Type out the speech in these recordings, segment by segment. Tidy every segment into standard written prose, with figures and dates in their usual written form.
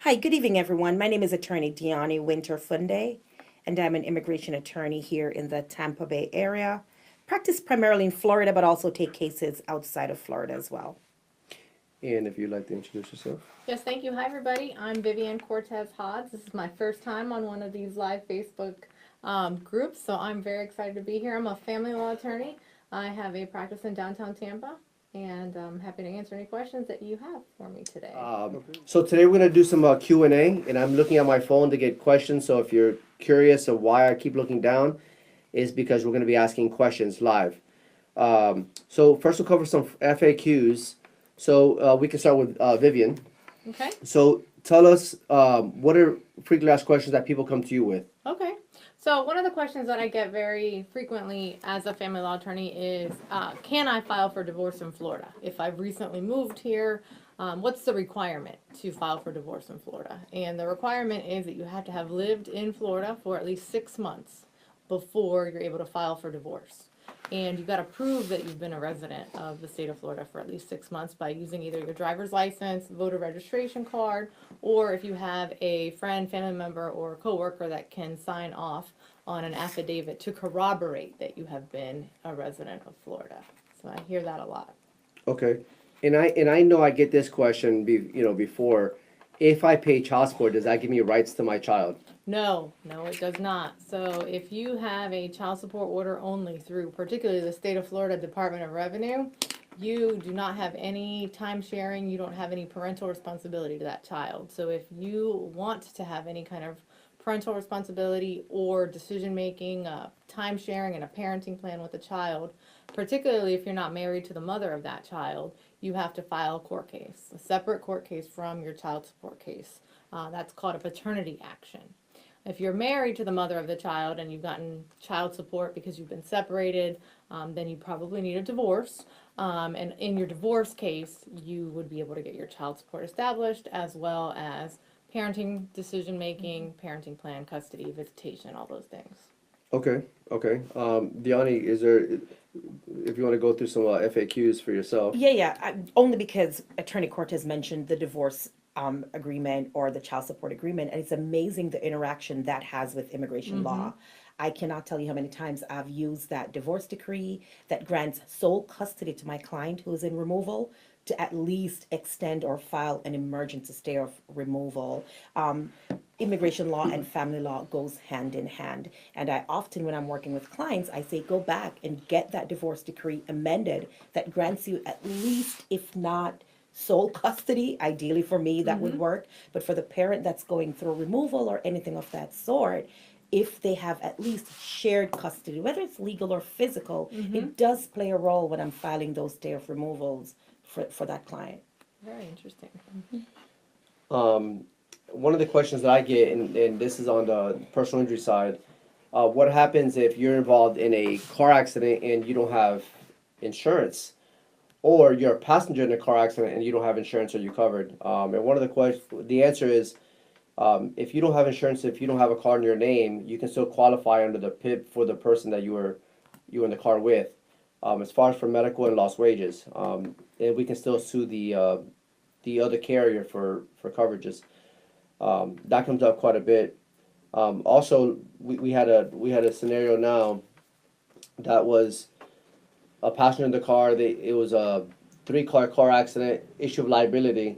Hi, good evening, everyone. My name is Attorney Diani Winterfunde, and I'm an immigration attorney here in the Tampa Bay area. Practice primarily in Florida, but also take cases outside of Florida as well. And if you'd like to introduce yourself. Yes, thank you. Hi, everybody. I'm Vivian Cortez Hodds. This is my first time on one of these live Facebook groups, so I'm very excited to be here. I'm a family law attorney. I have a practice in downtown Tampa, and I'm happy to answer any questions that you have for me today. So today we're gonna do some Q&A, and I'm looking at my phone to get questions. So if you're curious of why I keep looking down, is because we're gonna be asking questions live. So first we'll cover some FAQs. So we can start with Vivian. Okay. So tell us what are frequently asked questions that people come to you with. Okay. So one of the questions that I get very frequently as a family law attorney is, can I file for divorce in Florida? If I've recently moved here, what's the requirement to file for divorce in Florida? And the requirement is that you have to have lived in Florida for at least 6 months before you're able to file for divorce. And you've got to prove that you've been a resident of the state of Florida for at least 6 months by using either your driver's license, voter registration card, or if you have a friend, family member, or coworker that can sign off on an affidavit to corroborate that you have been a resident of Florida. So I hear that a lot. Okay, and I know I get this question before. If I pay child support, does that give me rights to my child? No, it does not. So if you have a child support order only through particularly the state of Florida Department of Revenue, you do not have any time sharing, you don't have any parental responsibility to that child. So if you want to have any kind of parental responsibility or decision making, time sharing, and a parenting plan with the child, particularly if you're not married to the mother of that child, you have to file a court case, a separate court case from your child support case. That's called a paternity action. If you're married to the mother of the child and you've gotten child support because you've been separated, then you probably need a divorce. And in your divorce case, you would be able to get your child support established as well as parenting decision making, parenting plan, custody, visitation, all those things. Okay. Diani, if you want to go through some FAQs for yourself. Only because Attorney Cortez mentioned the divorce agreement or the child support agreement, and it's amazing the interaction that has with immigration law. I cannot tell you how many times I've used that divorce decree that grants sole custody to my client who is in removal to at least extend or file an emergency stay of removal. Immigration law and family law goes hand in hand. And I often, when I'm working with clients, I say, go back and get that divorce decree amended that grants you at least, if not sole custody, ideally for me, that would work. But for the parent that's going through removal or anything of that sort, if they have at least shared custody, whether it's legal or physical, it does play a role when I'm filing those stay of removals for that client. Very interesting. One of the questions that I get, and this is on the personal injury side, what happens if you're involved in a car accident and you don't have insurance? Or you're a passenger in a car accident and you don't have insurance, are you covered? And one of the answer is, if you don't have insurance, if you don't have a car in your name, you can still qualify under the PIP for the person that you were in the car with. As far as for medical and lost wages, and we can still sue the other carrier for coverages. That comes up quite a bit. Also, we had a scenario now that was a passenger in the car. It was a 3-car accident, issue of liability,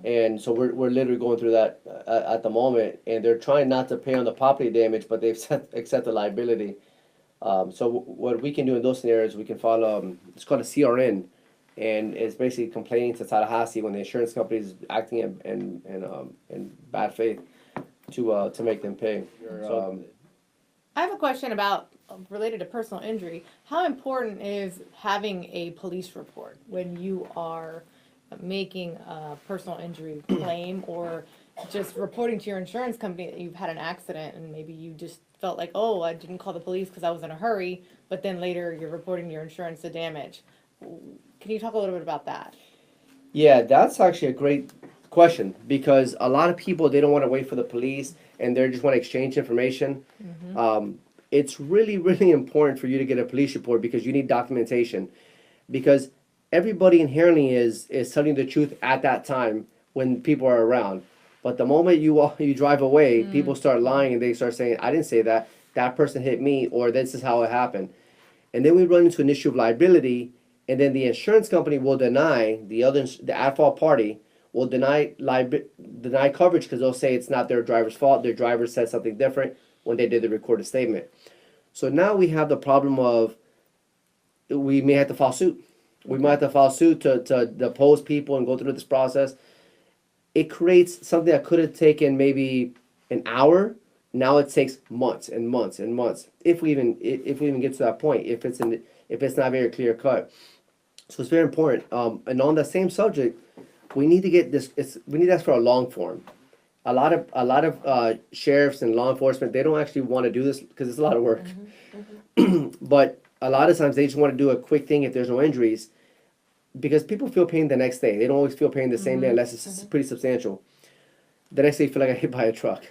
and so we're literally going through that at the moment. And they're trying not to pay on the property damage, but they've accept the liability. So what we can do in those scenarios, we can file it's called a CRN, and it's basically complaining to Tallahassee when the insurance company is acting in bad faith to make them pay. I have a question about related to personal injury. How important is having a police report when you are making a personal injury claim, or just reporting to your insurance company that you've had an accident and maybe you just felt like, oh, I didn't call the police because I was in a hurry, but then later you're reporting to your insurance the damage? Can you talk a little bit about that? Yeah, that's actually a great question, because a lot of people, they don't want to wait for the police and they just want to exchange information. It's really, really important for you to get a police report because you need documentation. Because everybody inherently is telling the truth at that time when people are around. But the moment you drive away, people start lying and they start saying, "I didn't say that. That person hit me," or "This is how it happened." And then we run into an issue of liability, and then the insurance company will deny the at fault party will deny coverage because they'll say it's not their driver's fault. Their driver said something different when they did the recorded statement. So now we have the problem of we may have to file suit. We might have to file suit to depose people and go through this process. It creates something that could have taken maybe an hour. Now it takes months and months and months if we even get to that point. If it's not very clear cut, so it's very important. And on the same subject, we need to get this. We need to ask for a long form. A lot of sheriffs and law enforcement, they don't actually want to do this because it's a lot of work. But a lot of times they just want to do a quick thing if there's no injuries, because people feel pain the next day. They don't always feel pain the same day unless it's pretty substantial. The next day you feel like I hit by a truck.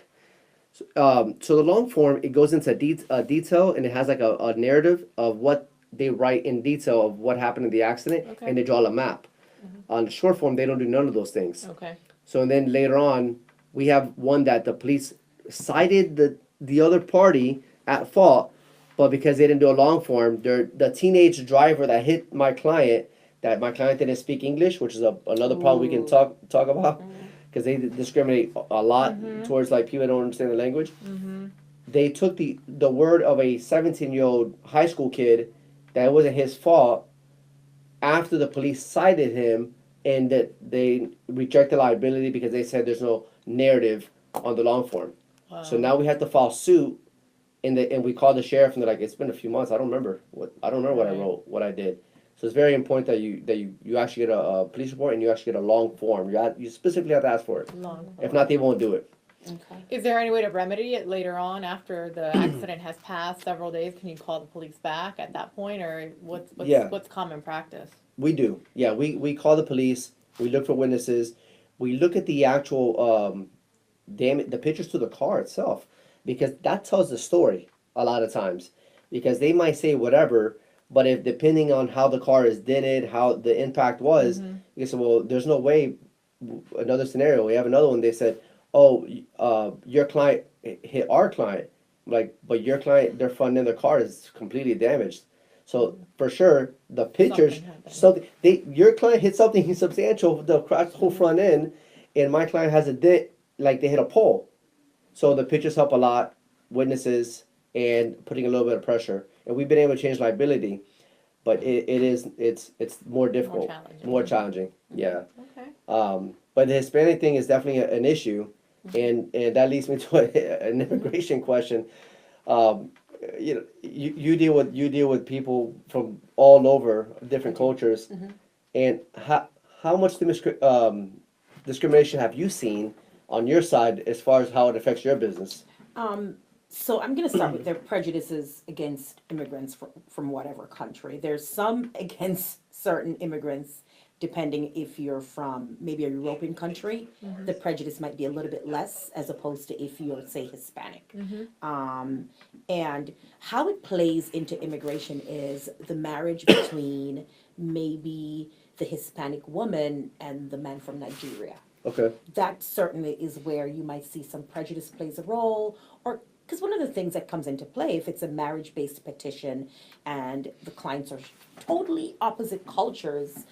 So the long form, it goes into detail, and it has like a narrative of what they write in detail of what happened in the accident, Okay. and they draw a map. On the short form, they don't do none of those things. Okay. So then later on, we have one that the police cited the other party at fault, but because they didn't do a long form, the teenage driver that hit my client, that my client didn't speak English, which is another problem we can talk about, because they discriminate a lot towards like people that don't understand the language. They took the word of a 17-year-old high school kid that it wasn't his fault after the police cited him, and that they rejected liability because they said there's no narrative on the long form. Wow. So now we have to file suit, and we called the sheriff, and they're like, it's been a few months. I don't remember what I wrote, what I did. So it's very important that you actually get a police report, and you actually get a long form. You specifically have to ask for it. Long If not, they won't do it. Okay. Is there any way to remedy it later on after the accident has passed several days? Can you call the police back at that point, or what's common practice? We do. Yeah, we call the police. We look for witnesses. We look at the actual the pictures to the car itself, because that tells the story a lot of times. Because they might say whatever, but if depending on how the car is dented, how the impact was, you say, well, there's no way. Another scenario, we have another one. They said, oh, your client hit our client, like, but your client, their front end of their car is completely damaged. So for sure, the pictures, your client hit something substantial, the cracked whole front end, and my client has a dent, like they hit a pole. So the pictures help a lot, witnesses, and putting a little bit of pressure. And we've been able to change liability, but it's more difficult, more challenging. Yeah. Okay. But the Hispanic thing is definitely an issue, and that leads me to an immigration question. You deal with people from all over different cultures, and how much discrimination have you seen on your side as far as how it affects your business? So I'm going to start with their prejudices against immigrants from whatever country. There's some against certain immigrants, depending if you're from maybe a European country. The prejudice might be a little bit less as opposed to if you're, say, Hispanic. And how it plays into immigration is the marriage between maybe the Hispanic woman and the man from Nigeria. Okay. That certainly is where you might see some prejudice plays a role, or because one of the things that comes into play, if it's a marriage-based petition and the clients are totally opposite cultures,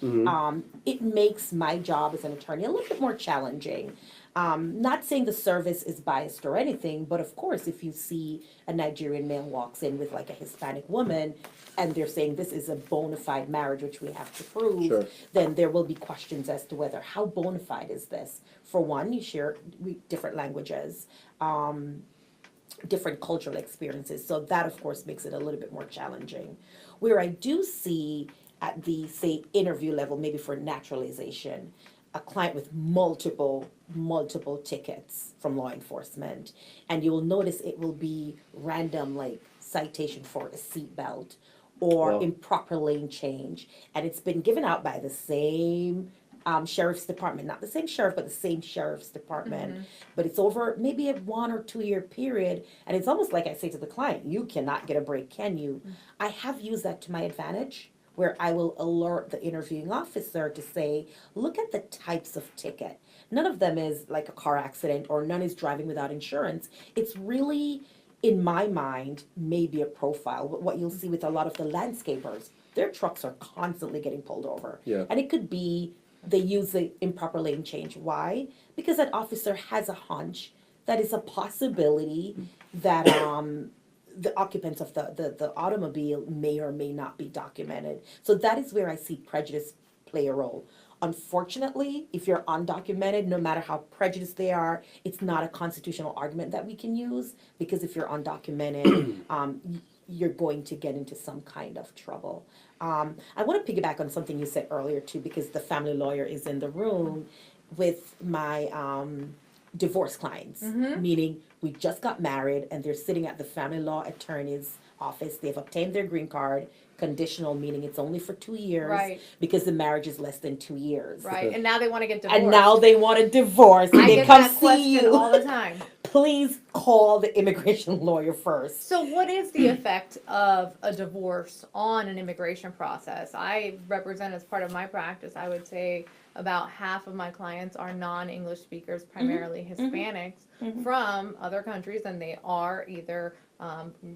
it makes my job as an attorney a little bit more challenging. Not saying the service is biased or anything, but of course, if you see a Nigerian male walks in with like a Hispanic woman, and they're saying this is a bona fide marriage, which we have to prove, Sure. then there will be questions as to whether how bona fide is this. For one, you share different languages. Different cultural experiences. So that, of course, makes it a little bit more challenging. Where I do see at the, say, interview level, maybe for naturalization, a client with multiple tickets from law enforcement, and you will notice it will be random, like citation for a seatbelt or Wow. improper lane change, and it's been given out by the same sheriff's department, not the same sheriff, but the same sheriff's department. But it's over maybe a 1 or 2 year period. And it's almost like I say to the client, you cannot get a break, can you? I have used that to my advantage, where I will alert the interviewing officer to say, look at the types of ticket. none of them is like a car accident or none is driving without insurance. It's really, in my mind, maybe a profile. But what you'll see with a lot of the landscapers, their trucks are constantly getting pulled over. Yeah. And it could be they use the improper lane change. Why? Because that officer has a hunch that is a possibility that the occupants of the automobile may or may not be documented. So that is where I see prejudice play a role. Unfortunately, if you're undocumented, no matter how prejudiced they are, it's not a constitutional argument that we can use, because if you're undocumented, you're going to get into some kind of trouble. I want to piggyback on something you said earlier too, because the family lawyer is in the room with my divorce clients, meaning we just got married and they're sitting at the family law attorney's office. They've obtained their green card, conditional, meaning it's only for 2 years, Right. because the marriage is less than 2 years. Right, and now they want to get divorced. And now they want a divorce. I They get come that see question you. all the time. Please call the immigration lawyer first. So what is the effect of a divorce on an immigration process? I represent, as part of my practice, I would say about half of my clients are non-English speakers, primarily Hispanics, from other countries, and they are either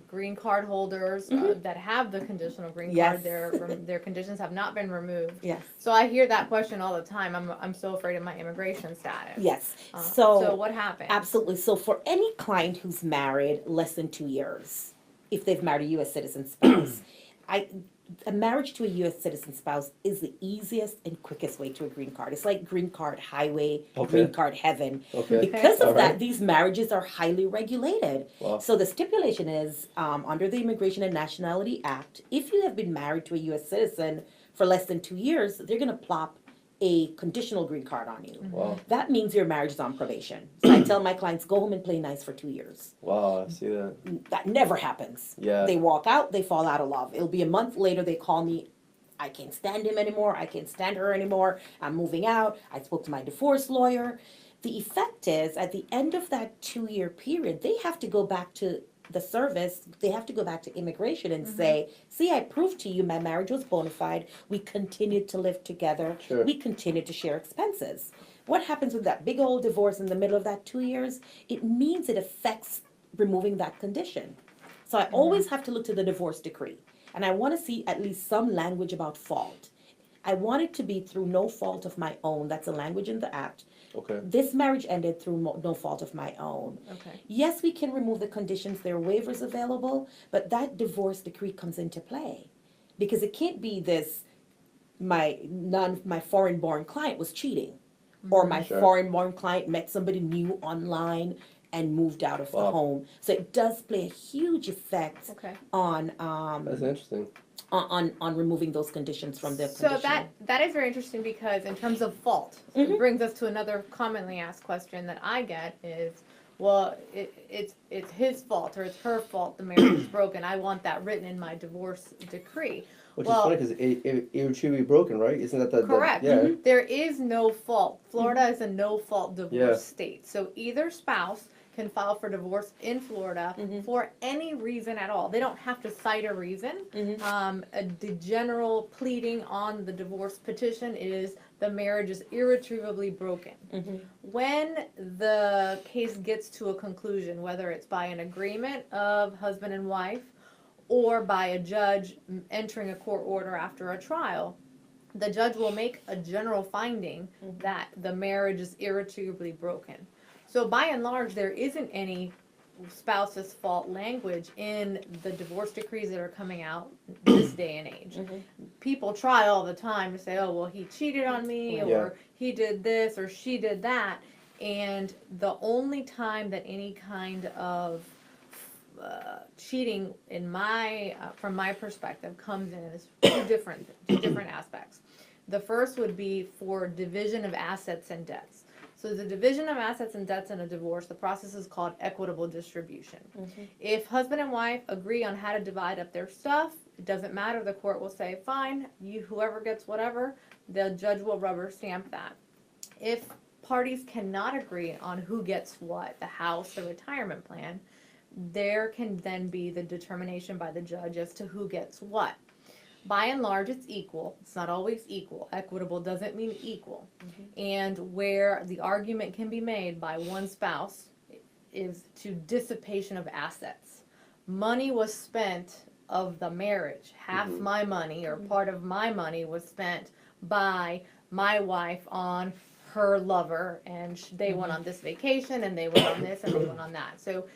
green card holders that have the conditional green Yes. card. Their conditions have not been removed. Yes. So I hear that question all the time. I'm so afraid of my immigration status. Yes. So what happens? Absolutely. So for any client who's married less than 2 years, if they've married a U.S. citizen spouse, a marriage to a U.S. citizen spouse is the easiest and quickest way to a green card. It's like green card highway, Okay. green card heaven. Okay. Because of All that, right. these marriages are highly regulated. Wow. So the stipulation is, under the Immigration and Nationality Act, if you have been married to a U.S. citizen for less than 2 years, they're going to plop a conditional green card on you. Wow. That means your marriage is on probation. So I tell my clients, go home and play nice for 2 years. Wow, I see that. That never happens. Yeah. They walk out, they fall out of love. It'll be a month later, they call me, I can't stand him anymore, I can't stand her anymore, I'm moving out, I spoke to my divorce lawyer. The effect is, at the end of that 2-year period, they have to go back to the service, they have to go back to immigration and say, see, I proved to you my marriage was bona fide, we continued to live together, Sure. we continued to share expenses. What happens with that big old divorce in the middle of that 2 years? It means it affects removing that condition. So I always have to look to the divorce decree. And I want to see at least some language about fault. I want it to be through no fault of my own. That's a language in the act. Okay. This marriage ended through no fault of my own. Okay. Yes, we can remove the conditions. There are waivers available, but that divorce decree comes into play. Because it can't be this, my foreign-born client was cheating. Or my Sure. foreign-born client met somebody new online and moved out of the Wow. home. So it does play a huge effect Okay. on That's interesting. on removing those conditions from the So conditional. that is very interesting, because in terms of fault, it brings us to another commonly asked question that I get is, well, it's his fault or it's her fault the marriage is broken. I want that written in my divorce decree. Which Well, is funny because it should be broken, right? Isn't that the correct. yeah. There is no fault. Florida is a no fault divorce Yeah. state. So either spouse can file for divorce in Florida for any reason at all. They don't have to cite a reason. The general pleading on the divorce petition is the marriage is irretrievably broken. When the case gets to a conclusion, whether it's by an agreement of husband and wife or by a judge entering a court order after a trial, the judge will make a general finding that the marriage is irretrievably broken. So by and large, there isn't any spouse's fault language in the divorce decrees that are coming out this day and age. People try all the time to say, oh, well, he cheated on me, Right. or he did this, or she did that. And the only time that any kind of cheating in from my perspective comes in is two different aspects. The first would be for division of assets and debts. So the division of assets and debts in a divorce, the process is called equitable distribution. If husband and wife agree on how to divide up their stuff, it doesn't matter. The court will say, fine, whoever gets whatever, the judge will rubber stamp that. If parties cannot agree on who gets what, the house, the retirement plan, there can then be the determination by the judge as to who gets what. By and large, it's equal. It's not always equal. Equitable doesn't mean equal. And where the argument can be made by one spouse is to dissipation of assets. Money was spent of the marriage. Half my money or part of my money was spent by my wife on her lover, and they went on this vacation, and they went on this, and they went on that. So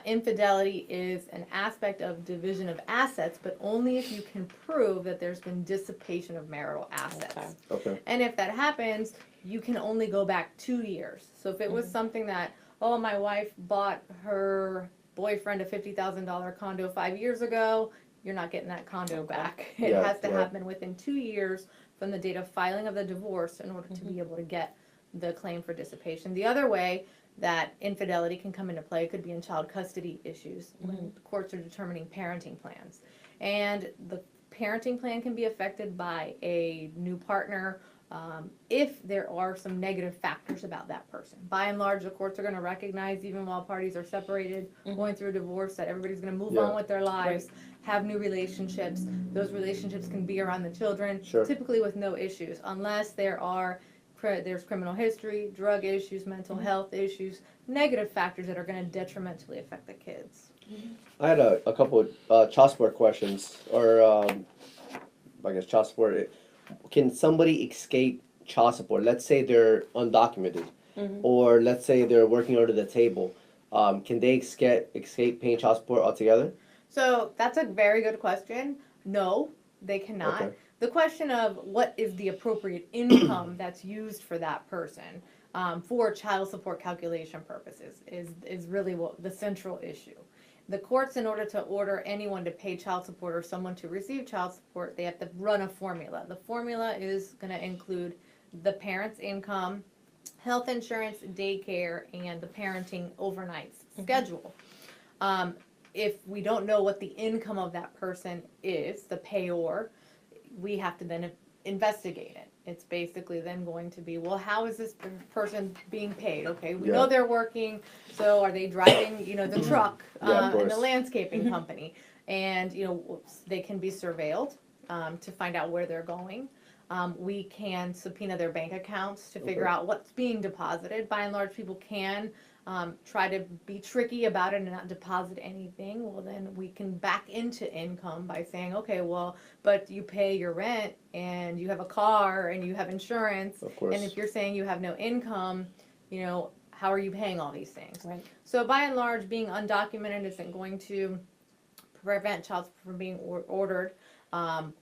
infidelity is an aspect of division of assets, but only if you can prove that there's been dissipation of marital assets. Okay. And if that happens, you can only go back 2 years. So if it was something that, oh, my wife bought her boyfriend a $50,000 condo 5 years ago, you're not getting that condo back. It Yeah, has to right. happen within 2 years from the date of filing of the divorce in order to be able to get the claim for dissipation. The other way that infidelity can come into play could be in child custody issues when the courts are determining parenting plans. And the parenting plan can be affected by a new partner if there are some negative factors about that person. By and large, the courts are going to recognize, even while parties are separated, going through a divorce, that everybody's going to move on with their lives, have new relationships. Those relationships can be around the children, typically with no issues, unless there's criminal history, drug issues, mental health issues, negative factors that are going to detrimentally affect the kids. I had a couple of child support questions, or I guess child support. Can somebody escape child support? Let's say they're undocumented, or let's say they're working under the table. Can they escape paying child support altogether? So that's a very good question. No, they cannot. Okay. The question of what is the appropriate income that's used for that person for child support calculation purposes is really the central issue. The courts, in order to order anyone to pay child support or someone to receive child support, they have to run a formula. The formula is going to include the parent's income, health insurance, daycare, and the parenting overnight schedule. If we don't know what the income of that person is, the payor, we have to then investigate it. It's basically then going to be, well, how is this person being paid? Okay, we know they're working, so are they driving, the truck and the landscaping company? And, they can be surveilled to find out where they're going. We can subpoena their bank accounts to figure out what's being deposited. By and large, people can try to be tricky about it and not deposit anything. Well, then we can back into income by saying, okay, well, but you pay your rent and you have a car and you have insurance. Of course. And if you're saying you have no income, how are you paying all these things? Right. So by and large, being undocumented isn't going to prevent child support from being ordered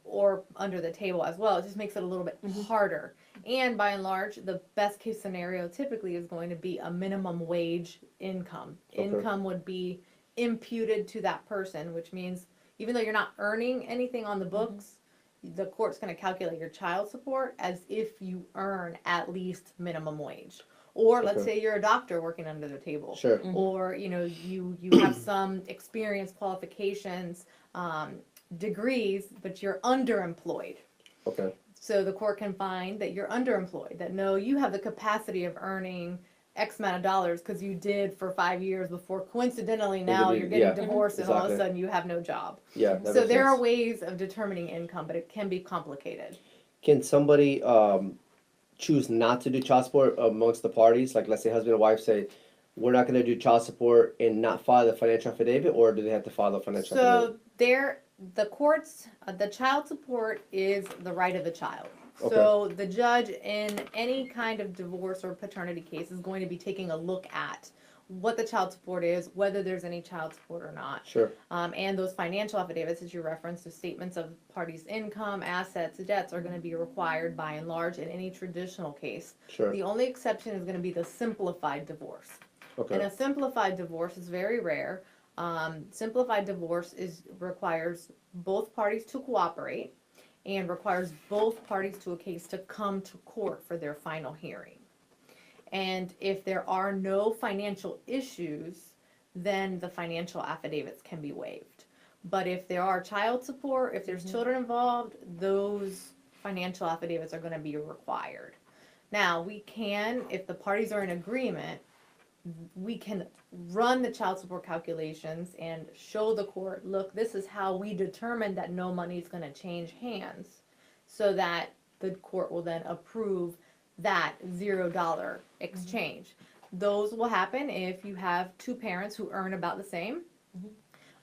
or under the table as well. It just makes it a little bit harder. And by and large, the best case scenario typically is going to be a minimum wage income. Income would be imputed to that person, which means even though you're not earning anything on the books, the court's going to calculate your child support as if you earn at least minimum wage. Or let's say you're a doctor working under the table. Sure. Or, you have some experience, qualifications, degrees, but you're underemployed. Okay. So the court can find that you're underemployed, that no, you have the capacity of earning X amount of dollars because you did for 5 years before coincidentally now you're getting divorced and all of a sudden you have no job. Yeah. So there are ways of determining income, but it can be complicated. Can somebody choose not to do child support amongst the parties? Like, let's say husband and wife say, we're not going to do child support and not file the financial affidavit, or do they have to file the financial affidavit? So the courts, the child support is the right of the child. So the judge in any kind of divorce or paternity case is going to be taking a look at what the child support is, whether there's any child support or not. Sure. And those financial affidavits, as you referenced, the statements of parties' income, assets, debts are going to be required by and large in any traditional case. Sure. The only exception is going to be the simplified divorce. Okay. And a simplified divorce is very rare. Simplified divorce requires both parties to cooperate and requires both parties to a case to come to court for their final hearing. And if there are no financial issues, then the financial affidavits can be waived. But if there are child support, if there's children involved, those financial affidavits are going to be required. Now, we can, if the parties are in agreement, we can run the child support calculations and show the court, look, this is how we determined that no money is going to change hands, so that the court will then approve that $0 exchange. Those will happen if you have two parents who earn about the same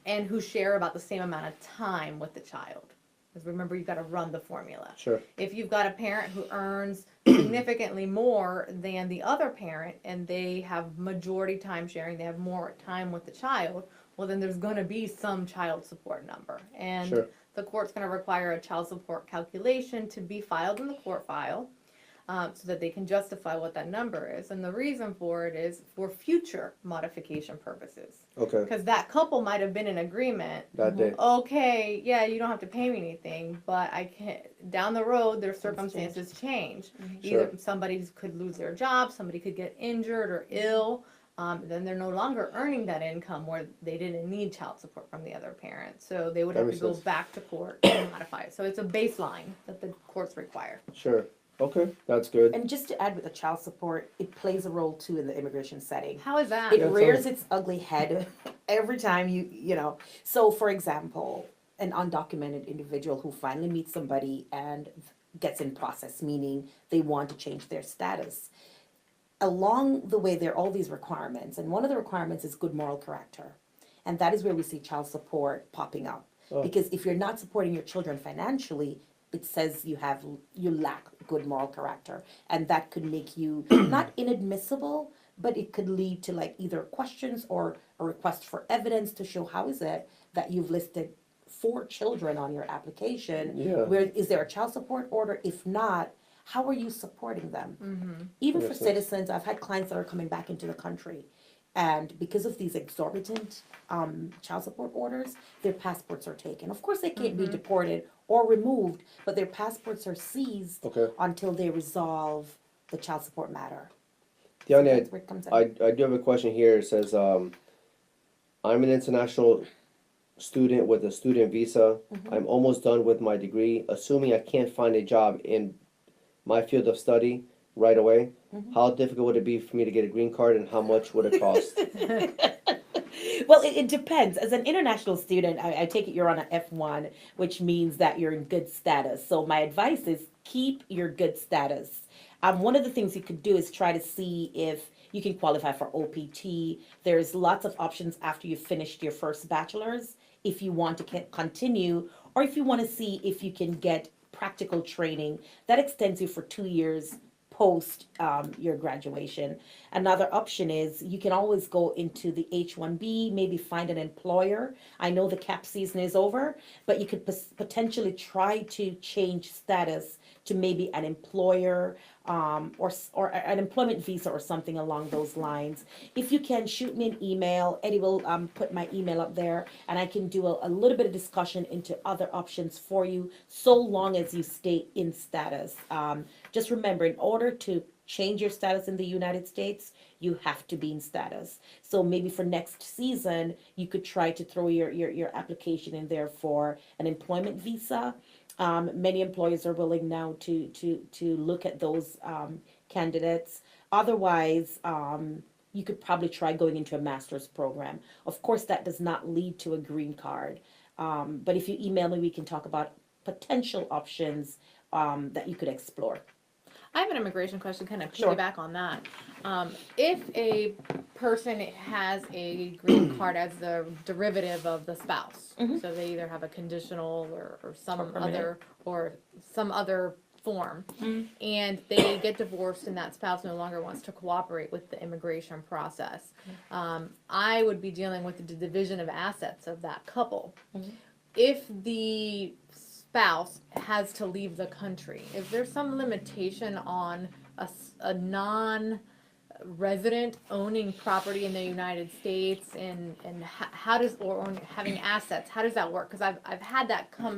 and who share about the same amount of time with the child. Because remember, you've got to run the formula. Sure. If you've got a parent who earns significantly more than the other parent and they have majority time sharing, they have more time with the child, well, then there's going to be some child support number. And Sure. the court's going to require a child support calculation to be filed in the court file, so that they can justify what that number is. And the reason for it is for future modification purposes. Okay. Because that couple might have been in agreement. That day. Okay, yeah, you don't have to pay me anything, but I can't. Down the road, their circumstances change. Either Sure. somebody could lose their job, somebody could get injured or ill. Then they're no longer earning that income where they didn't need child support from the other parent. So they would That have to makes go sense. back to court and modify it. So it's a baseline that the courts require. Sure. Okay. That's good. And just to add with the child support, it plays a role too in the immigration setting. How is that? It Yeah, rears totally. its ugly head every time you know. So for example, an undocumented individual who finally meets somebody and gets in process, meaning they want to change their status. Along the way, there are all these requirements, and one of the requirements is good moral character. And that is where we see child support popping up. Oh. Because if you're not supporting your children financially, it says you lack good moral character. And that could make you not inadmissible, but it could lead to like either questions or a request for evidence to show how is it that you've listed 4 children on your application. Yeah. Where is there a child support order? If not, how are you supporting them? Even for Makes sense. citizens, I've had clients that are coming back into the country, and because of these exorbitant child support orders, their passports are taken. Of course, they can't be deported or removed, but their passports are seized Okay. until they resolve the child support matter. Diane, That's where it comes in. I do have a question here. It says, I'm an international student with a student visa. I'm almost done with my degree. Assuming I can't find a job in my field of study right away, how difficult would it be for me to get a green card, and how much would it cost? Well, it depends. As an international student, I take it you're on an F1, which means that you're in good status. So my advice is keep your good status. One of the things you could do is try to see if you can qualify for OPT. There's lots of options after you've finished your first bachelor's, if you want to continue, or if you want to see if you can get practical training that extends you for 2 years post your graduation. Another option is you can always go into the H-1B, maybe find an employer. I know the cap season is over, but you could potentially try to change status to maybe an employer or an employment visa or something along those lines. If you can, shoot me an email. Eddie will put my email up there, and I can do a little bit of discussion into other options for you, so long as you stay in status. Just remember, in order to change your status in the United States, you have to be in status. So maybe for next season, you could try to throw your application in there for an employment visa. Many employers are willing now to look at those candidates. Otherwise, you could probably try going into a master's program. Of course, that does not lead to a green card. But if you email me, we can talk about potential options that you could explore. I have an immigration question, kind of Sure. piggyback on that. If a person has a green card as the derivative of the spouse, so they either have a conditional or some Or permanent. some other form, and they get divorced and that spouse no longer wants to cooperate with the immigration process, I would be dealing with the division of assets of that couple. If the spouse has to leave the country, is there some limitation on a non-resident owning property in the United States, and how does, or having assets, how does that work? Because I've had that come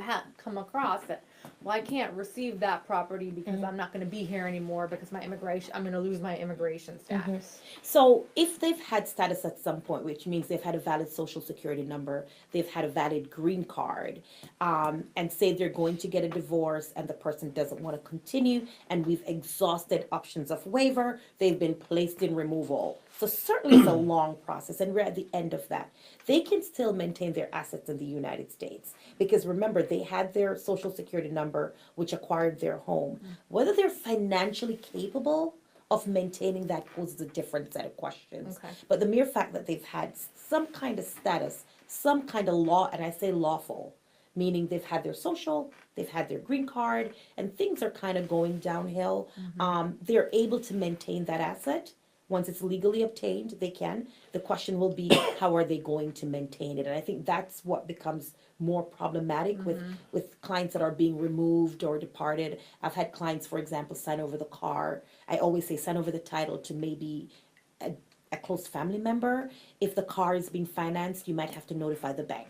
across that well, I can't receive that property because I'm not going to be here anymore because I'm going to lose my immigration status. So if they've had status at some point, which means they've had a valid social security number, they've had a valid green card, and say they're going to get a divorce and the person doesn't want to continue, and we've exhausted options of waiver, they've been placed in removal. So certainly it's a long process, and we're at the end of that. They can still maintain their assets in the United States because remember, they had their social security number, which acquired their home. Whether they're financially capable of maintaining that poses a different set of questions. Okay. But the mere fact that they've had some kind of status, some kind of law, and I say lawful, meaning they've had their social, they've had their green card, and things are kind of going downhill. They're able to maintain that asset. Once it's legally obtained, they can. The question will be, how are they going to maintain it? And I think that's what becomes more problematic with clients that are being removed or departed. I've had clients, for example, sign over the car. I always say sign over the title to maybe a close family member. If the car is being financed, you might have to notify the bank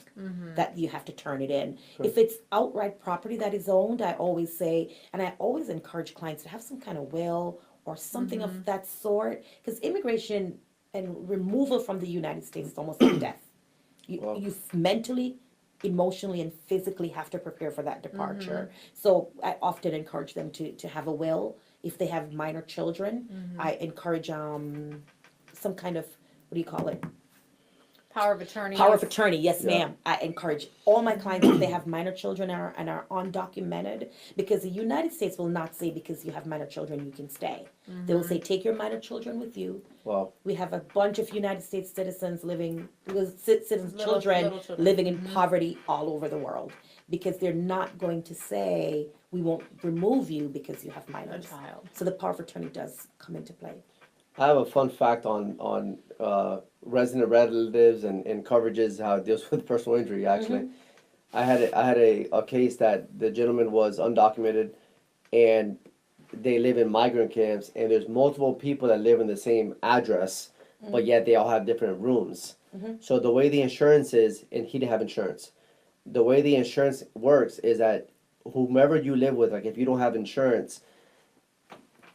that you have to turn it in. Sure. If it's outright property that is owned, I always say, and I always encourage clients to have some kind of will or something of that sort, because immigration and removal from the United States is almost like death. Wow. You mentally, emotionally, and physically have to prepare for that departure. So I often encourage them to have a will. If they have minor children, I encourage some kind of, what do you call it? Power of attorney. Power of attorney, yes, Yeah. ma'am. I encourage all my clients, if they have minor children and are undocumented, because the United States will not say because you have minor children you can stay. They will say take your minor children with you. Wow. We have a bunch of United States citizens living, citizens, Little children children. living in poverty all over the world, because they're not going to say we won't remove you because you have A minors. child. So the power of attorney does come into play. I have a fun fact on resident relatives and coverages, how it deals with personal injury. Actually, I had a case that the gentleman was undocumented, and they live in migrant camps, and there's multiple people that live in the same address, but yet they all have different rooms. So the way the insurance is, and he didn't have insurance. The way the insurance works is that whomever you live with, like if you don't have insurance,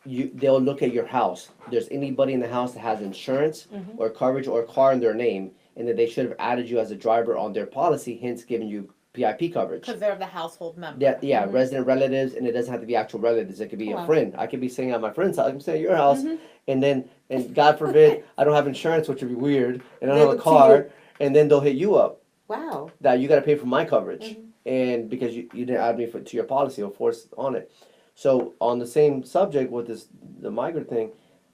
they'll look at your house. There's anybody in the house that has insurance or coverage or a car in their name, and that they should have added you as a driver on their policy, hence giving you PIP coverage. Because they're the household member. Yeah, resident relatives, and it doesn't have to be actual relatives. It could be Wow. a friend. I could be staying at my friend's house. I can stay at your house, and God forbid I don't have insurance, which would be weird, and I They don't have a look to car, you. and then they'll hit you up Wow. that you got to pay for my coverage, and because you didn't add me to your policy or force on it. So on the same subject with the migrant thing,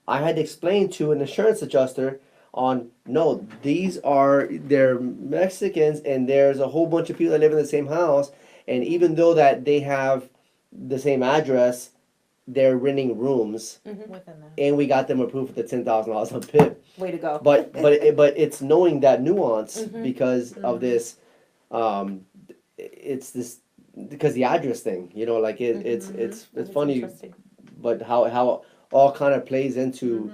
I had to explain to an insurance adjuster on no, they're Mexicans, and there's a whole bunch of people that live in the same house, and even though that they have the same address, they're renting rooms, Within that. and we got them approved for the $10,000 on PIP. Way to go. But it's knowing that nuance because of this. It's this because the address thing, like it's funny, Interesting. but how all kind of plays into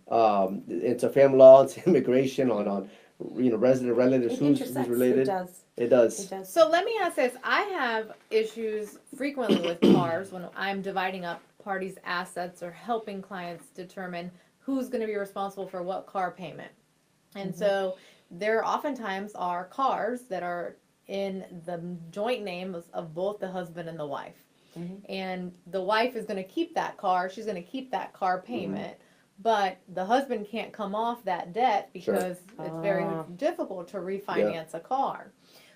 family law, into immigration, on resident relatives, It who's intersects. related. It does. It does. It does. So let me ask this. I have issues frequently with cars when I'm dividing up parties' assets or helping clients determine who's going to be responsible for what car payment. And so there oftentimes are cars that are in the joint name of both the husband and the wife. And the wife is going to keep that car. She's going to keep that car payment. But the husband can't come off that debt because it's very difficult to refinance a car.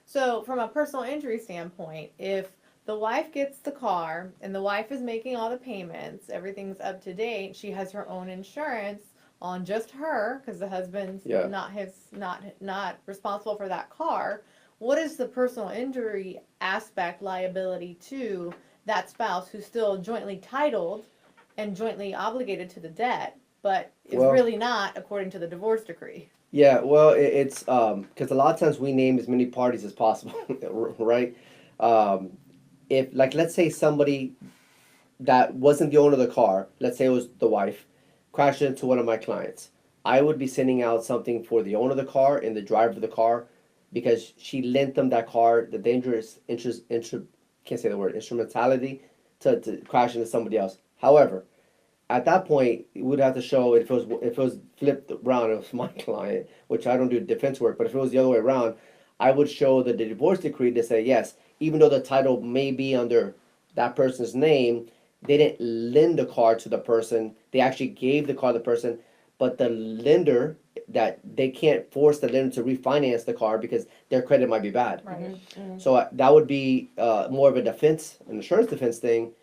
So from a personal injury standpoint, if the wife gets the car and the wife is making all the payments, everything's up to date, she has her own insurance on just her because the husband's not responsible for that car. What is the personal injury aspect liability to that spouse who's still jointly titled and jointly obligated to the debt, but is really not according to the divorce decree? Yeah, well, it's because a lot of times we name as many parties as possible, right? If, like, let's say somebody that wasn't the owner of the car, let's say it was the wife, crashed into one of my clients, I would be sending out something for the owner of the car and the driver of the car because she lent them that car, the dangerous can't say the word, instrumentality to crash into somebody else. However, at that point, you would have to show if it was flipped around, it was my client, which I don't do defense work, but if it was the other way around, I would show the divorce decree to say, yes, even though the title may be under that person's name, they didn't lend the car to the person. They actually gave the car to the person, but the lender, that they can't force the lender to refinance the car because their credit might be bad. Right. So that would be more of a defense, an insurance defense thing.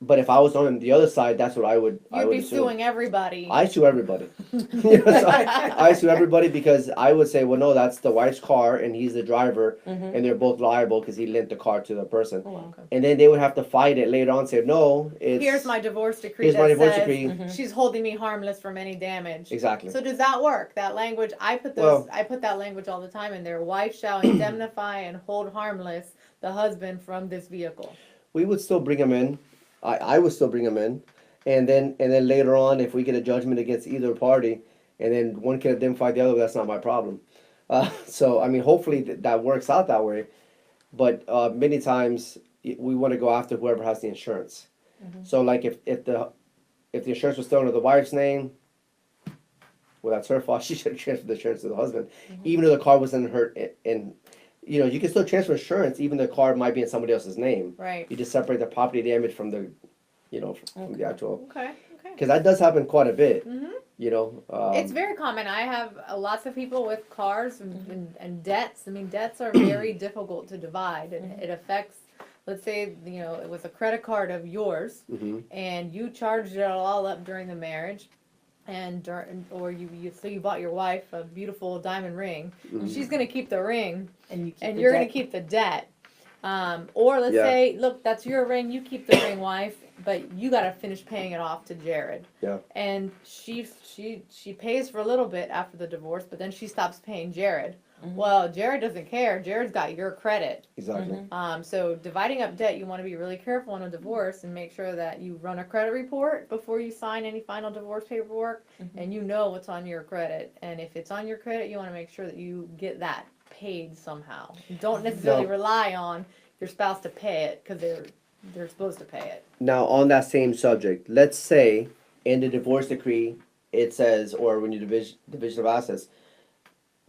But if I was on the other side, that's what I would You'd be assume. suing everybody. I sue everybody. So I sue everybody because I would say, well, no, that's the wife's car and he's the driver, and they're both liable because he lent the car to the person. Oh, okay. And then they would have to fight it later on and say, no, it's... Here's my divorce decree Here's that my divorce says decree. she's holding me harmless from any damage. Exactly. So does that work? That language, I put that language all the time in there. Wife shall indemnify and hold harmless the husband from this vehicle. We would still bring him in. I would still bring him in. And then later on, if we get a judgment against either party, and then one can identify the other, that's not my problem. So, I mean, hopefully that works out that way. But many times, we want to go after whoever has the insurance. So, like, if the insurance was still under the wife's name, well, that's her fault. She should have transferred the insurance to the husband. Even though the car was in her... You know, you can still transfer insurance, even though the car might be in somebody else's name. Right. You just separate the property damage from the, from the actual. Okay. Because that does happen quite a bit. You know. It's very common. I have lots of people with cars and debts. I mean, debts are very difficult to divide. It affects, let's say, it was a credit card of yours, and you charged it all up during the marriage. Or you bought your wife a beautiful diamond ring. She's gonna keep the ring, and you're gonna keep the debt. Or let's say, look, that's your ring. You keep the ring, wife, but you gotta finish paying it off to Jared. Yeah. And she pays for a little bit after the divorce, but then she stops paying Jared. Well, Jared doesn't care. Jared's got your credit. Exactly. So dividing up debt, you want to be really careful on a divorce and make sure that you run a credit report before you sign any final divorce paperwork, and you know what's on your credit. And if it's on your credit, you want to make sure that you get that paid somehow. You don't necessarily rely on your spouse to pay it because they're supposed to pay it. Now, on that same subject, let's say in the divorce decree it says, or when you division of assets,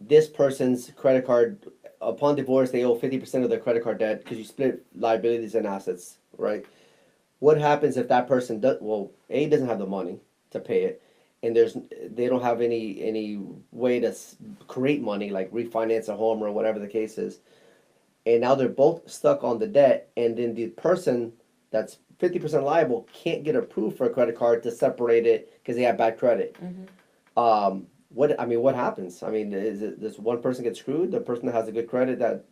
this person's credit card, upon divorce, they owe 50% of their credit card debt because you split liabilities and assets, right? What happens if that person doesn't have the money to pay it, and they don't have any way to create money, like refinance a home or whatever the case is, and now they're both stuck on the debt, and then the person that's 50% liable can't get approved for a credit card to separate it because they have bad credit. What happens? I mean, does one person get screwed? The person that has a good credit that...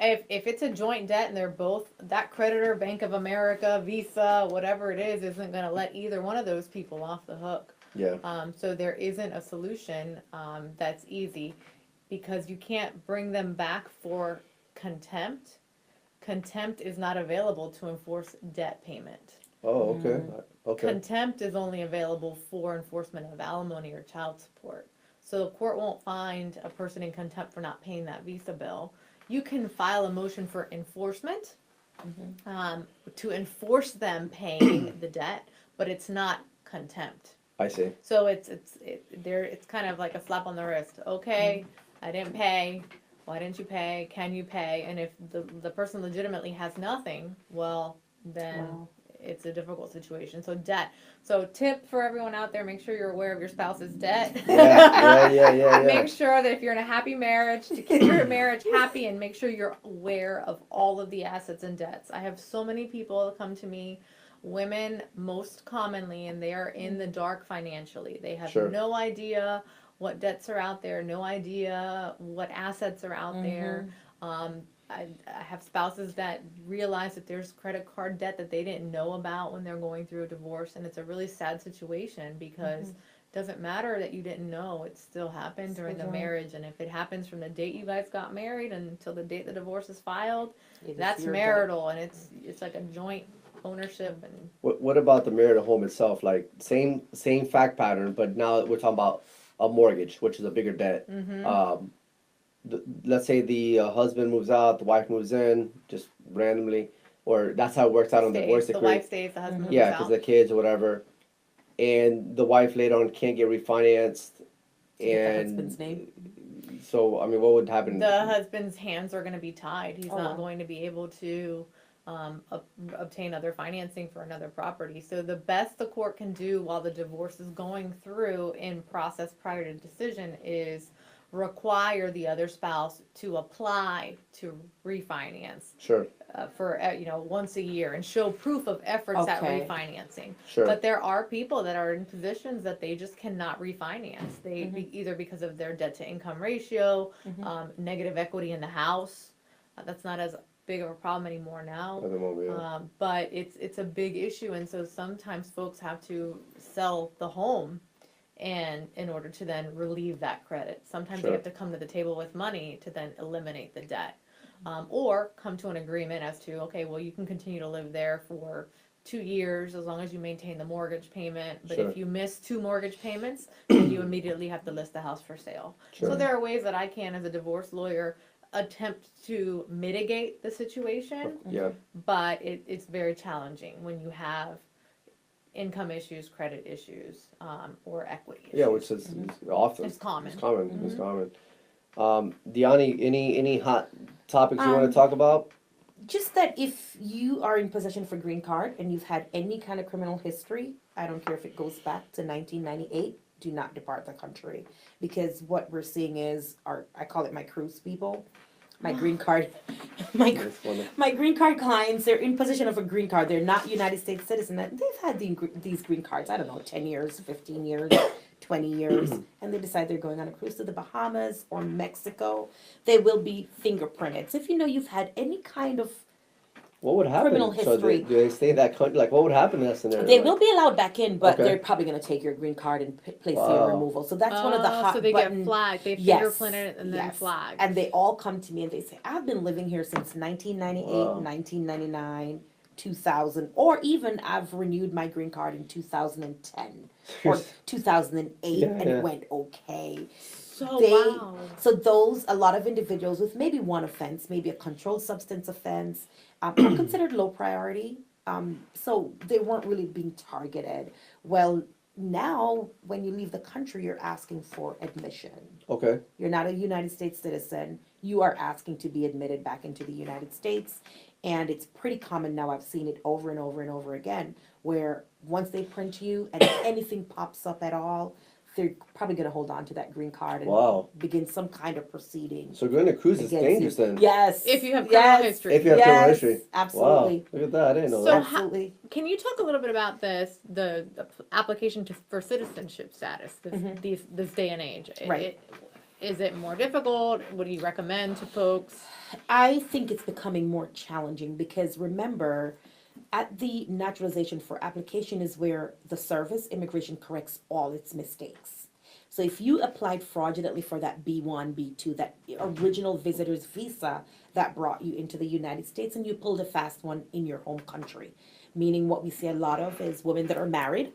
If it's a joint debt and they're both, that creditor, Bank of America, Visa, whatever it is, isn't going to let either one of those people off the hook. Yeah. So there isn't a solution that's easy, because you can't bring them back for contempt. Contempt is not available to enforce debt payment. Oh, okay. Okay. Contempt is only available for enforcement of alimony or child support. So the court won't find a person in contempt for not paying that Visa bill. You can file a motion for enforcement to enforce them paying the debt, but it's not contempt. I see. So it's kind of like a slap on the wrist. Okay, I didn't pay. Why didn't you pay? Can you pay? And if the person legitimately has nothing, well, then it's a difficult situation. So debt. So tip for everyone out there: make sure you're aware of your spouse's debt. Yeah. Make sure that if you're in a happy marriage, to keep your marriage happy, and make sure you're aware of all of the assets and debts. I have so many people that come to me, women most commonly, and they are in the dark financially. They have no idea what debts are out there, no idea what assets are out there. I have spouses that realize that there's credit card debt that they didn't know about when they're going through a divorce, and it's a really sad situation because it doesn't matter that you didn't know, it still happened during the marriage, and if it happens from the date you guys got married until the date the divorce is filed, that's marital, and it's like a joint ownership. And what about the marital home itself? Like same fact pattern, but now we're talking about a mortgage, which is a bigger debt. Let's say the husband moves out, the wife moves in, just randomly. or that's how it works out on the divorce The decree. wife stays, the husband moves Yeah, because out. the kids or whatever, and the wife later on can't get refinanced, Get the and husband's name. so I mean, what would happen? The husband's hands are going to be tied. He's Oh, not wow. going to be able to obtain other financing for another property. So the best the court can do while the divorce is going through in process prior to decision is require the other spouse to apply to refinance Sure, for once a year and show proof of efforts at Okay. refinancing. sure, But there are people that are in positions that they just cannot refinance. They either because of their debt to income ratio, negative equity in the house. That's not as big of a problem anymore now. at the moment, yeah. But it's a big issue, and so sometimes folks have to sell the home and in order to then relieve that credit. Sometimes Sure. you have to come to the table with money to then eliminate the debt. Or come to an agreement as to, okay, well, you can continue to live there for 2 years as long as you maintain the mortgage payment. But Sure. if you miss 2 mortgage payments, then you immediately have to list the house for sale. Sure. So there are ways that I can, as a divorce lawyer, attempt to mitigate the situation, Yeah, but it's very challenging when you have income issues, credit issues, or equity issues. yeah, which is often. It's common. It's common. It's common. Diani, any hot topics you want to talk about? Just that if you are in possession of a green card and you've had any kind of criminal history, I don't care if it goes back to 1998, do not depart the country. Because what we're seeing is, I call it my cruise people, my green card, It's funny. my green card clients, they're in possession of a green card. They're not United States citizens. They've had these green cards, I don't know, 10 years, 15 years, 20 years. And they decide they're going on a cruise to the Bahamas or Mexico. They will be fingerprinted. So if you know you've had any kind of, What would happen? Criminal So history. do they stay in that country? Like, what would happen in that scenario? they Like, will be allowed back in, but Okay. they're probably going to take your green card and place you Wow. in removal. So that's one of the hot So they button. get flagged. They Yes, fingerprint it and then yes. flagged. And they all come to me and they say, I've been living here since 1998, Wow. 1999, 2000, or even I've renewed my green card in 2010 or 2008 Yeah, and yeah. it went okay. So They- wow. So a lot of individuals with maybe one offense, maybe a controlled substance offense, are considered low priority. So they weren't really being targeted. Well, now when you leave the country, you're asking for admission. Okay. You're not a United States citizen. You are asking to be admitted back into the United States. And it's pretty common now. I've seen it over and over and over again, where once they print you and if anything pops up at all, they're probably going to hold on to that green card and Wow. begin some kind of proceeding. So going to cruise is against dangerous you. then. Yes. If you have criminal history. If you have criminal history. Wow. Absolutely. Look at that. I didn't know So that. how- Absolutely. Can you talk a little bit about the application for citizenship status this day and age? Right. Is it more difficult? What do you recommend to folks? I think it's becoming more challenging because remember, at the naturalization for application is where the service, immigration, corrects all its mistakes. So if you applied fraudulently for that B1, B2, that original visitor's visa that brought you into the United States and you pulled a fast one in your home country, meaning what we see a lot of is women that are married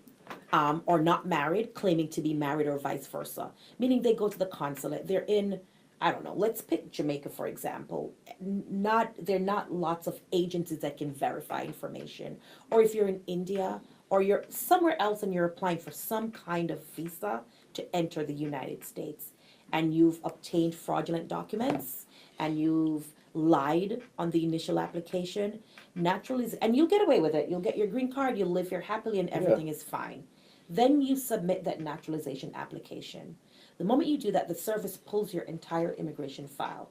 or not married claiming to be married or vice versa, meaning they go to the consulate, they're in, I don't know, let's pick Jamaica for example. There are not lots of agencies that can verify information. Or if you're in India or you're somewhere else and you're applying for some kind of visa to enter the United States and you've obtained fraudulent documents and you've lied on the initial application, naturally, and you'll get away with it. You'll get your green card, you'll live here happily and everything is fine. Then you submit that naturalization application. The moment you do that, the service pulls your entire immigration file.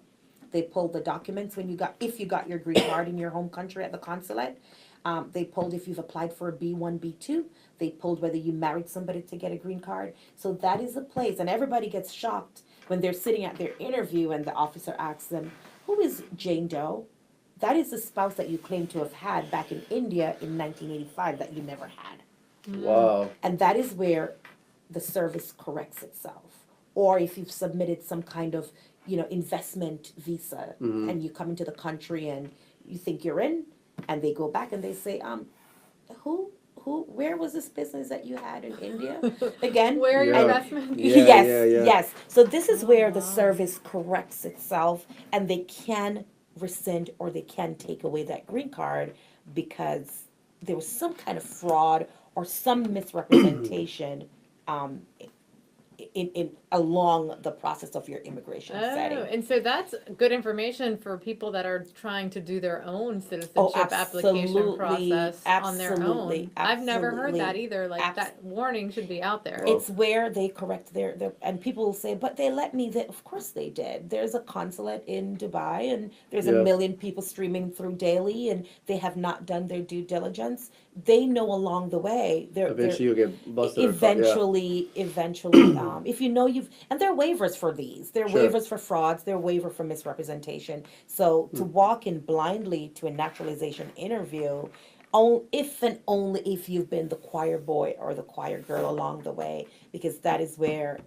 They pull the documents if you got your green card in your home country at the consulate. They pulled if you've applied for a B1, B2. They pulled whether you married somebody to get a green card. So that is a place, and everybody gets shocked when they're sitting at their interview and the officer asks them, who is Jane Doe? That is the spouse that you claim to have had back in India in 1985 that you never had. Wow. And that is where the service corrects itself. Or if you've submitted some kind of, investment visa and you come into the country and you think you're in, and they go back and they say, where was this business that you had in India? Again, Where are your Yeah. investments? Yeah, yes, yeah. yes. So this is where the wow. service corrects itself and they can rescind or they can take away that green card because there was some kind of fraud or some misrepresentation in along the process of your immigration setting. And so that's good information for people that are trying to do their own citizenship Oh, application absolutely, process on their absolutely, own. I've never heard that absolutely. either. Like that warning should be out there. It's where they correct their and people will say, but they let me. Of course they did. There's a consulate in Dubai, and there's a Yeah. million people streaming through daily, and they have not done their due diligence. They know along the way. Eventually you'll get busted. Eventually, if you know and there are waivers for these. There are Sure. waivers for frauds. There are waiver for misrepresentation. So to walk in blindly to a naturalization interview, if and only if you've been the choir boy or the choir girl along the way, because that is where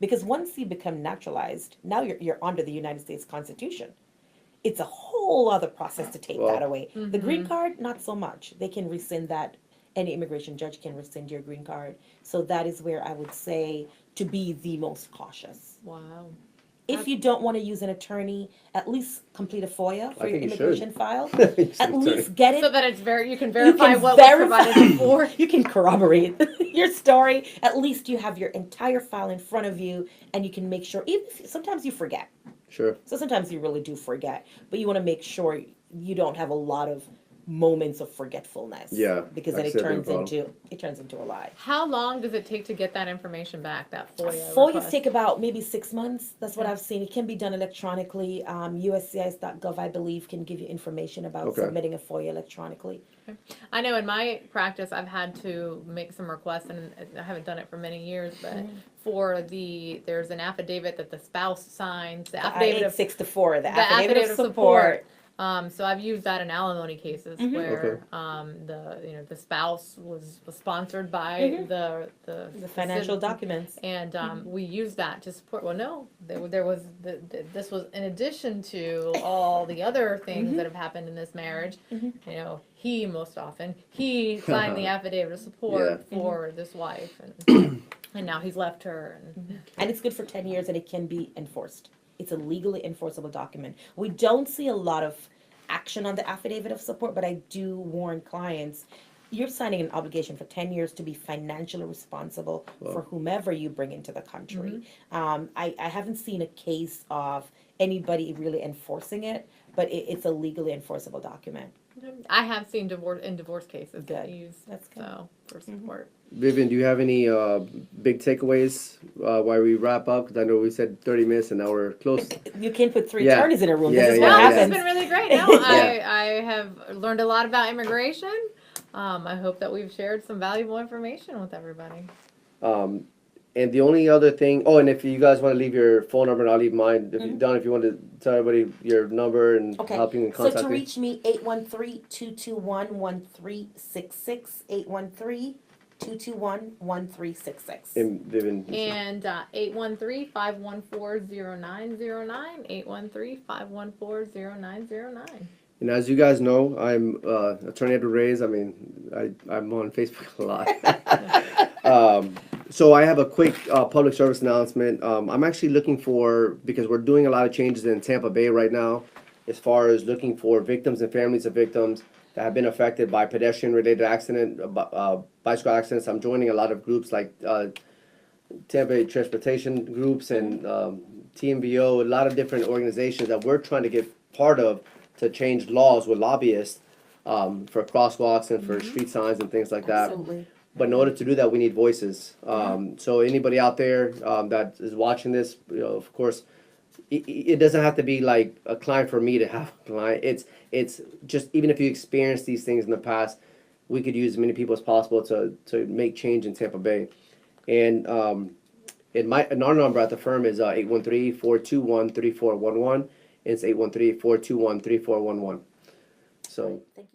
because once you become naturalized, now you're under the United States Constitution. It's a whole other process to take that away. The green card, not so much. They can rescind that. Any immigration judge can rescind your green card. So that is where I would say to be the most cautious. Wow. If you don't want to use an attorney, at least complete a FOIA for I your think you immigration should. file. Use an At attorney. least get it. So that it's you can You verify can what verify- was provided before. You can corroborate your story. At least you have your entire file in front of you, and you can make sure. Even if, sometimes you forget. Sure. So sometimes you really do forget, but you want to make sure you don't have a lot of moments of forgetfulness. Yeah, because then that's it the other turns into a lie. How long does it take to get that information back? That FOIA. FOIAs request? take about maybe 6 months. That's what I've seen. It can be done electronically. USCIS.gov, I believe, can give you information about Okay. submitting a FOIA electronically. I know in my practice I've had to make some requests, and I haven't done it for many years, but there's an affidavit that the spouse signs, the affidavit of 6 to 4, the the affidavit of support. So I've used that in alimony cases where the spouse was sponsored by the Financial citizen, documents. and we used that to support. Well, no, there was this was in addition to all the other things that have happened in this marriage. You know, he most often he signed the affidavit of support for this wife, and now he's left her. And it's good for 10 years, and it can be enforced. It's a legally enforceable document. We don't see a lot of action on the affidavit of support, but I do warn clients, you're signing an obligation for 10 years to be financially responsible for whomever you bring into the country. I haven't seen a case of anybody really enforcing it, but it's a legally enforceable document. I have seen divorce cases that Good. use That's good. so for support. Vivian, do you have any big takeaways while we wrap up? Because I know we said 30 minutes and now we're close. You can't put 3 Yeah. attorneys in a room. Yeah, This is yeah, what Well, yeah. this has happens. been really great. No, Yeah. I have learned a lot about immigration. I hope that we've shared some valuable information with everybody. And the only other thing, and if you guys want to leave your phone number, and I'll leave mine. If you if you want to tell everybody your number and Okay. how people can So contact to you. reach me, 813-221-1366, 813-221-1366. And Vivian. And 813-514-0909, 813-514-0909. And as you guys know, I'm Attorney Edward Reyes. I mean, I'm on Facebook a lot. So I have a quick public service announcement. I'm actually looking for, because we're doing a lot of changes in Tampa Bay right now, as far as looking for victims and families of victims that have been affected by pedestrian-related bicycle accidents. I'm joining a lot of groups like Tampa Bay Transportation Groups and TMBO, a lot of different organizations that we're trying to get part of to change laws with lobbyists for crosswalks and for street signs and things like that. Absolutely. But in order to do that, we need voices. So anybody out there that is watching this, of course, it doesn't have to be like a client for me to have a client. It's just, even if you experienced these things in the past, we could use as many people as possible to make change in Tampa Bay. And our number at the firm is 813-421-3411. It's 813-421-3411. So. Thank you.